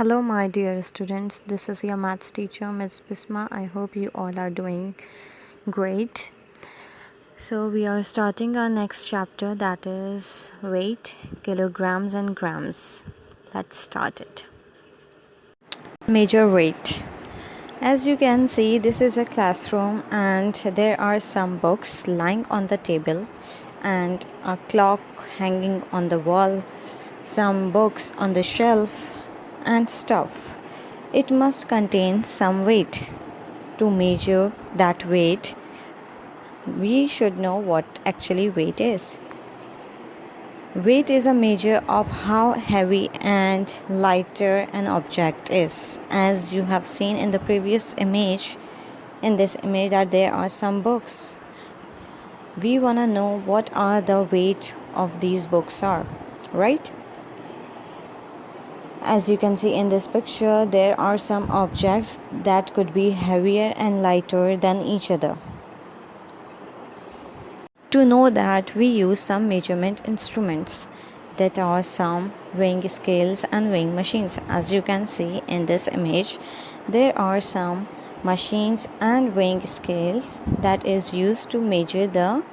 Hello, my dear students. This is your maths teacher, Ms. Bisma. I hope you all are doing great. So, we are starting our next chapter, that is weight, kilograms, and grams. Let's start it. Measure weight. As you can see, this is a classroom, and there are some books lying on the table, and a clock hanging on the wall, some books on the shelf, and stuff. It must contain some weight. To measure that weight, we should know what actually weight is. Weight is a measure of how heavy and lighter an object is. As you have seen in the previous image, in this image that there are some books. We want to know what are the weight of these books are, right? As you can see in this picture, there are some objects that could be heavier and lighter than each other. To know that, we use some measurement instruments, that are some weighing scales and weighing machines. As you can see in this image, there are some machines and weighing scales that is used to measure the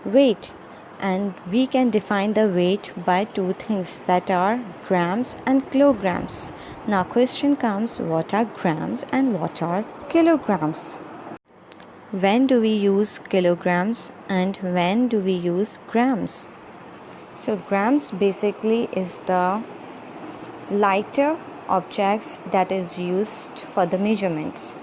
weight, and we can define the weight by two things, that are grams and kilograms. Now question comes, what are grams and what are kilograms? When do we use kilograms and when do we use grams? So grams basically is the lighter objects that is used for the measurements.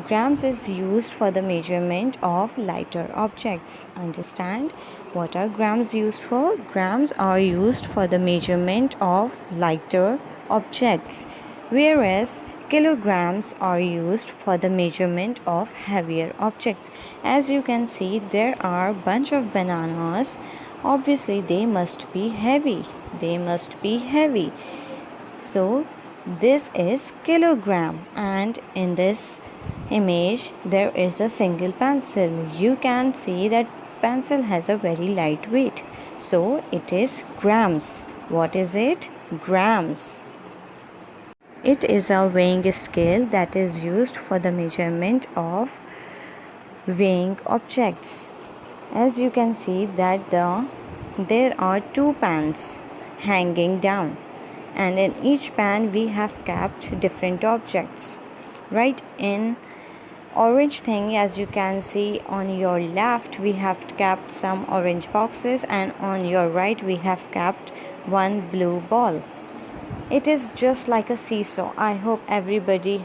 Grams is used for the measurement of lighter objects. Understand? What are grams used for? Grams are used for the measurement of lighter objects, whereas kilograms are used for the measurement of heavier objects. As you can see, there are a bunch of bananas. Obviously, they must be heavy. So, this is kilogram, and in this image there is a single pencil. You can see that pencil has a very light weight, so it is grams. What is it? Grams. It is a weighing scale that is used for the measurement of weighing objects. As you can see that there are two pans hanging down, and in each pan we have kept different objects. Right, in orange thing, as you can see on your left, we have kept some orange boxes, and on your right we have kept one blue ball. It is just like a seesaw. I hope everybody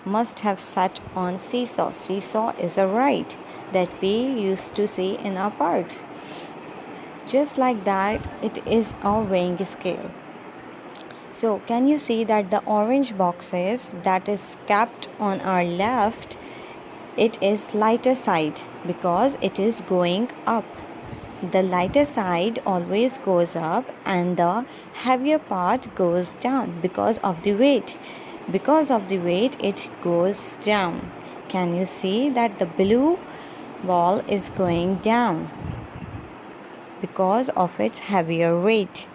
must have sat on seesaw. Seesaw is a ride that we used to see in our parks. Just like that, it is a weighing scale. So can you see that the orange boxes that is kept on our left, it is lighter side because it is going up. The lighter side always goes up and the heavier part goes down because of the weight. Because of the weight, it goes down. Can you see that the blue ball is going down because of its heavier weight?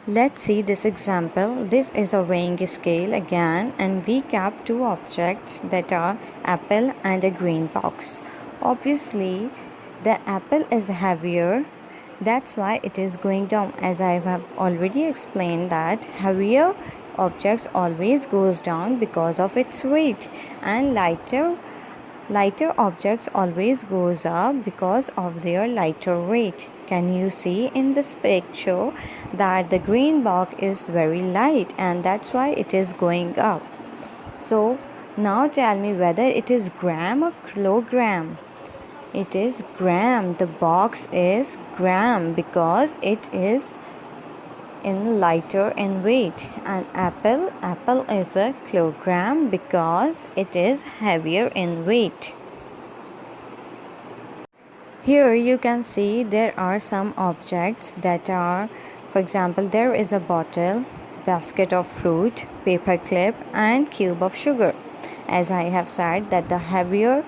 Let's see this example. This is a weighing scale again, and we kept two objects, that are apple and a green box. Obviously, the apple is heavier, that's why it is going down. As I have already explained that heavier objects always goes down because of its weight, and lighter objects always goes up because of their lighter weight. Can you see in this picture that the green box is very light, and that's why it is going up. So now tell me whether it is gram or kilogram. It is gram. The box is gram because it is in lighter in weight, and apple is a kilogram because it is heavier in weight. Here you can see there are some objects that are, for example, there is a bottle, basket of fruit, paper clip, and cube of sugar. As I have said that the heavier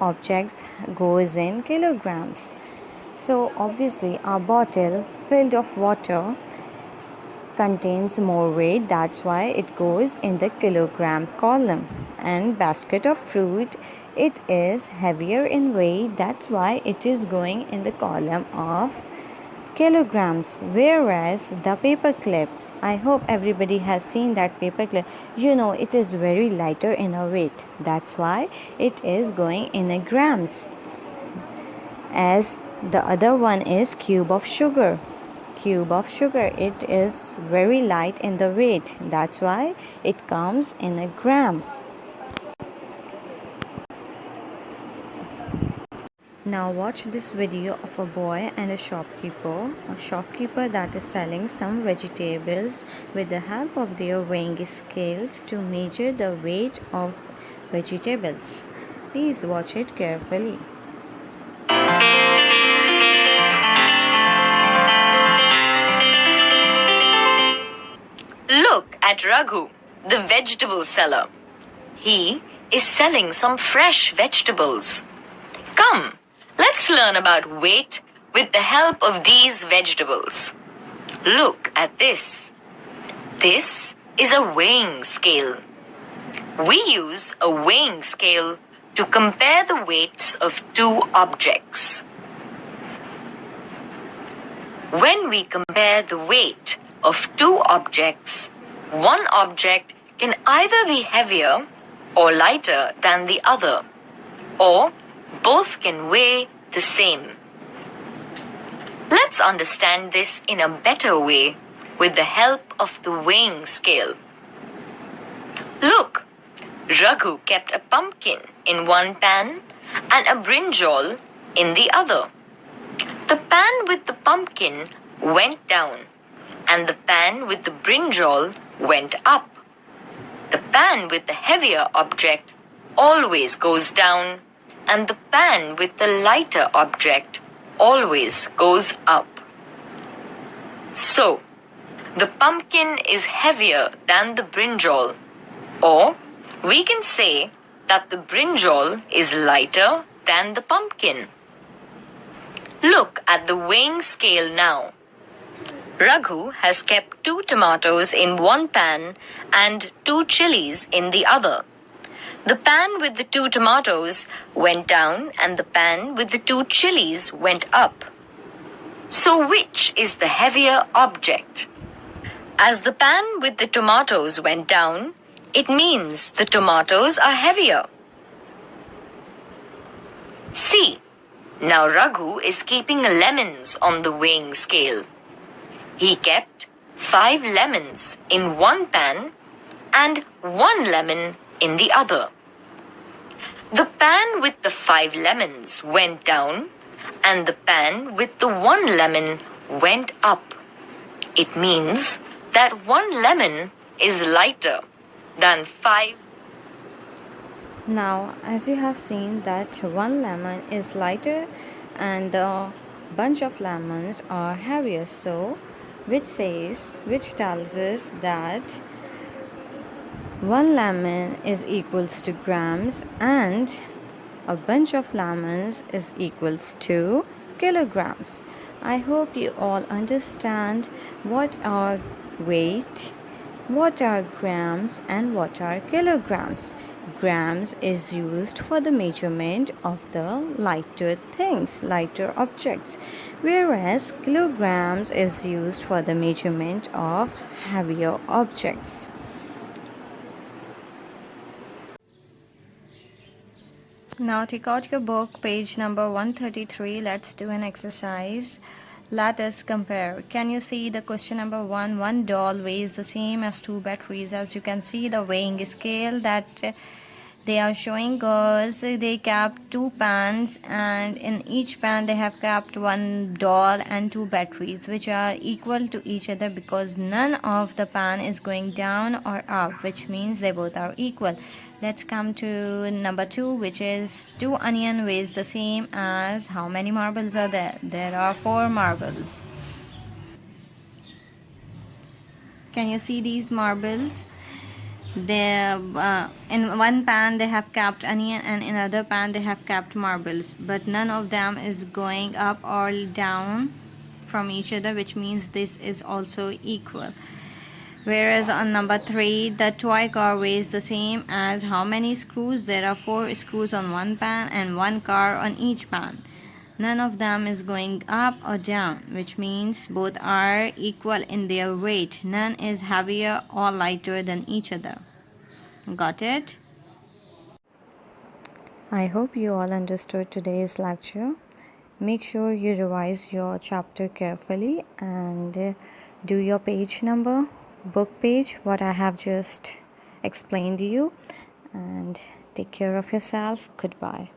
objects goes in kilograms. So obviously a bottle filled of water contains more weight, that's why it goes in the kilogram column. And basket of fruit, it is heavier in weight, that's why it is going in the column of kilograms. Whereas the paper clip, I hope everybody has seen that paper clip, it is very lighter in a weight, that's why it is going in a grams. As the other one is cube of sugar, it is very light in the weight, that's why it comes in a gram. Now watch this video of a boy and a shopkeeper that is selling some vegetables with the help of their weighing scales to measure the weight of vegetables. Please watch it carefully. Look at Raghu, the vegetable seller. He is selling some fresh vegetables. Come, let's learn about weight with the help of these vegetables. Look at this. This is a weighing scale. We use a weighing scale to compare the weights of two objects. When we compare the weight of two objects, one object can either be heavier or lighter than the other, or both can weigh the same. Let's understand this in a better way with the help of the weighing scale. Look, Raghu kept a pumpkin in one pan and a brinjal in the other. The pan with the pumpkin went down and the pan with the brinjal went up. The pan with the heavier object always goes down and the pan with the lighter object always goes up. So, the pumpkin is heavier than the brinjal, or we can say that the brinjal is lighter than the pumpkin. Look at the weighing scale now. Raghu has kept 2 tomatoes in one pan and 2 chilies in the other. The pan with the 2 tomatoes went down and the pan with the 2 chilies went up. So which is the heavier object? As the pan with the tomatoes went down, it means the tomatoes are heavier. See, now Raghu is keeping lemons on the weighing scale. He kept 5 lemons in one pan and 1 lemon in the other. The pan with the 5 lemons went down and the pan with the 1 lemon went up. It means that 1 lemon is lighter than 5. Now, as you have seen that 1 lemon is lighter and the bunch of lemons are heavier, so which tells us that 1 lemon is equals to grams and a bunch of lemons is equals to kilograms. I hope you all understand what are weight, what are grams and what are kilograms. Grams is used for the measurement of the lighter things, lighter objects, whereas kilograms is used for the measurement of heavier objects. Now take out your book, page number 133. Let's do an exercise. Let us compare. Can you see the question number 1? One doll weighs the same as 2 batteries. As you can see, the weighing scale that they are showing us, they kept 2 pans and in each pan they have kept 1 doll and 2 batteries which are equal to each other because none of the pan is going down or up, which means they both are equal. Let's come to number 2, which is 2 onion weighs the same as how many marbles are there? There are 4 marbles. Can you see these marbles? In one pan they have kept onion and in another pan they have kept marbles, but none of them is going up or down from each other, which means this is also equal. Whereas on number 3, the toy car weighs the same as how many screws? There are 4 screws on one pan and 1 car on each pan. None of them is going up or down, which means both are equal in their weight. None is heavier or lighter than each other. Got it? I hope you all understood today's lecture. Make sure you revise your chapter carefully and do your page number, book page, what I have just explained to you. And take care of yourself. Goodbye.